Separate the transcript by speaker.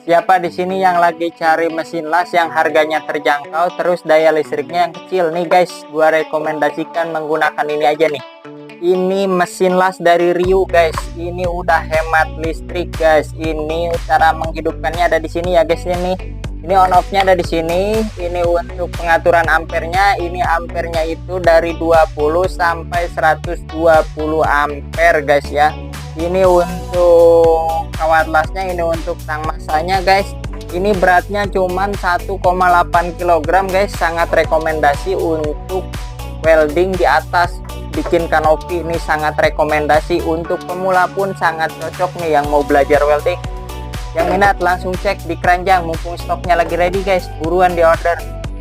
Speaker 1: Siapa di sini yang lagi cari mesin las yang harganya terjangkau terus daya listriknya yang kecil nih guys, gua rekomendasikan menggunakan ini aja nih. Ini mesin las dari Ryu guys. Ini udah hemat listrik guys. Ini cara menghidupkannya ada di sini ya guys ini. Ini on off-nya ada di sini. Ini untuk pengaturan ampernya. Ini ampernya itu dari 20 sampai 120 ampere guys ya. Ini untuk kawat lasnya, ini untuk tang masanya guys. Ini beratnya cuman 1,8 kg guys. Sangat rekomendasi untuk welding di atas, bikin kanopi. Ini sangat rekomendasi untuk pemula pun sangat cocok nih yang mau belajar welding. Yang minat langsung cek di keranjang, mumpung stoknya lagi ready guys, buruan di order.